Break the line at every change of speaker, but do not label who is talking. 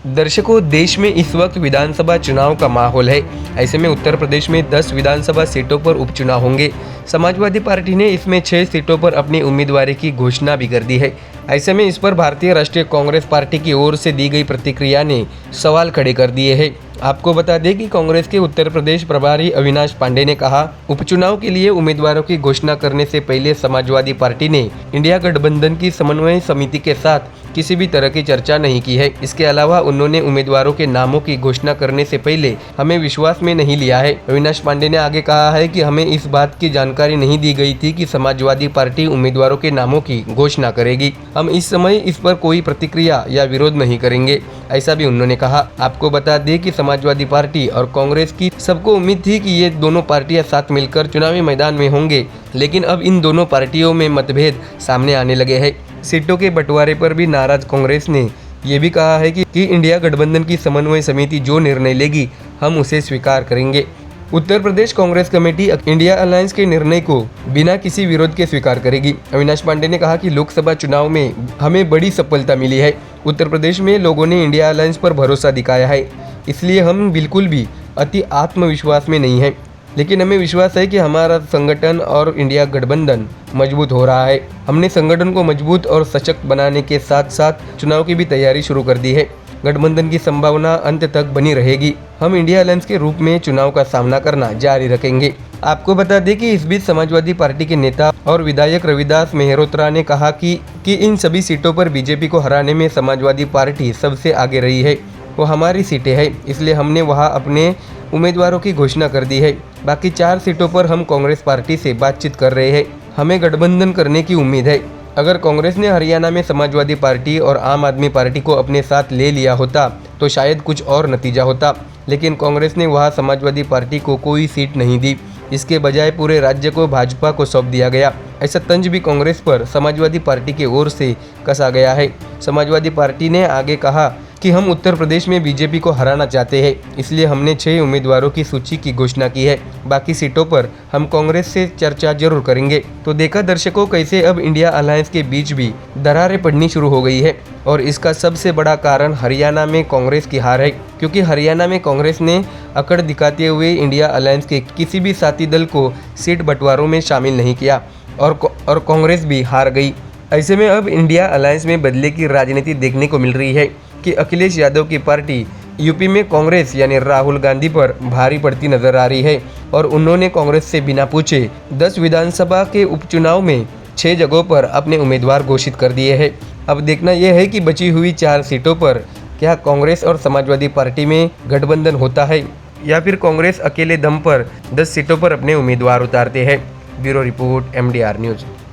दर्शकों, देश में इस वक्त विधानसभा चुनाव का माहौल है। ऐसे में उत्तर प्रदेश में 10 विधानसभा सीटों पर उपचुनाव होंगे। समाजवादी पार्टी ने इसमें 6 सीटों पर अपनी उम्मीदवारी की घोषणा भी कर दी है। ऐसे में इस पर भारतीय राष्ट्रीय कांग्रेस पार्टी की ओर से दी गई प्रतिक्रिया ने सवाल खड़े कर दिए हैं। आपको बता दें कि कांग्रेस के उत्तर प्रदेश प्रभारी अविनाश पांडे ने कहा, उपचुनाव के लिए उम्मीदवारों की घोषणा करने से पहले समाजवादी पार्टी ने इंडिया गठबंधन की समन्वय समिति के साथ किसी भी तरह की चर्चा नहीं की है। इसके अलावा उन्होंने उम्मीदवारों के नामों की घोषणा करने से पहले हमें विश्वास में नहीं लिया है। अविनाश पांडे ने आगे कहा है कि हमें इस बात की जानकारी नहीं दी गई थी कि समाजवादी पार्टी उम्मीदवारों के नामों की घोषणा करेगी। हम इस समय इस पर कोई प्रतिक्रिया या विरोध नहीं करेंगे, ऐसा भी उन्होंने कहा। आपको बता दें कि समाजवादी पार्टी और कांग्रेस की सबको उम्मीद थी कि ये दोनों पार्टियां साथ मिलकर चुनावी मैदान में होंगे, लेकिन अब इन दोनों पार्टियों में मतभेद सामने आने लगे हैं। सीटों के बंटवारे पर भी नाराज कांग्रेस ने ये भी कहा है कि इंडिया गठबंधन की समन्वय समिति जो निर्णय लेगी हम उसे स्वीकार करेंगे। Uttar Pradesh Congress committee India alliance के निर्णय को बिना किसी विरोध के स्वीकार करेगी। अविनाश पांडे ने कहा कि लोकसभा चुनाव में हमें बड़ी सफलता मिली है। उत्तर प्रदेश में लोगों ने इंडिया अलायंस पर भरोसा दिखाया है, इसलिए हम बिल्कुल भी अति आत्मविश्वास में नहीं हैं। लेकिन हमें विश्वास है कि हमारा संगठन और इंडिया गठबंधन मजबूत हो रहा है। हमने संगठन को मजबूत और सशक्त बनाने के साथ साथ चुनाव की भी तैयारी शुरू कर दी है। गठबंधन की संभावना अंत तक बनी रहेगी। हम इंडिया अलायंस के रूप में चुनाव का सामना करना जारी रखेंगे। आपको बता दें कि इस बीच समाजवादी पार्टी के नेता और विधायक रविदास मेहरोत्रा ने कहा कि इन सभी सीटों पर बीजेपी को हराने में समाजवादी पार्टी सबसे आगे रही है। वो हमारी सीटें हैं, इसलिए हमने वहां अपने उम्मीदवारों की घोषणा कर दी है। बाकी 4 सीटों पर हम कांग्रेस पार्टी से बातचीत कर रहे हैं। हमें गठबंधन करने की उम्मीद है। अगर कांग्रेस ने हरियाणा में समाजवादी पार्टी और आम आदमी पार्टी को अपने साथ ले लिया होता तो शायद कुछ और नतीजा होता, लेकिन कांग्रेस ने वहां समाजवादी पार्टी को कोई सीट नहीं दी। इसके बजाय पूरे राज्य को भाजपा को सौंप दिया गया। ऐसा तंज भी कांग्रेस पर समाजवादी पार्टी की ओर से कसा गया है। समाजवादी पार्टी ने आगे कहा कि हम उत्तर प्रदेश में बीजेपी को हराना चाहते हैं, इसलिए हमने 6 उम्मीदवारों की सूची की घोषणा की है। बाकी सीटों पर हम कांग्रेस से चर्चा जरूर करेंगे। तो देखा दर्शकों, कैसे अब इंडिया अलायंस के बीच भी दरारें पड़नी शुरू हो गई है। और इसका सबसे बड़ा कारण हरियाणा में कांग्रेस की हार है, क्योंकि हरियाणा में कांग्रेस ने अकड़ दिखाते हुए इंडिया अलायंस के किसी भी साथी दल को सीट बंटवारों में शामिल नहीं किया और कांग्रेस भी हार गई। ऐसे में अब इंडिया अलायंस में बदले की राजनीति देखने को मिल रही है कि अखिलेश यादव की पार्टी यूपी में कांग्रेस यानी राहुल गांधी पर भारी पड़ती नजर आ रही है और उन्होंने कांग्रेस से बिना पूछे 10 विधानसभा के उपचुनाव में 6 जगहों पर अपने उम्मीदवार घोषित कर दिए हैं। अब देखना यह है कि बची हुई 4 सीटों पर क्या कांग्रेस और समाजवादी पार्टी में गठबंधन होता है या फिर कांग्रेस अकेले दम पर 10 सीटों पर अपने उम्मीदवार उतारते हैं। Bureau report, MDR news.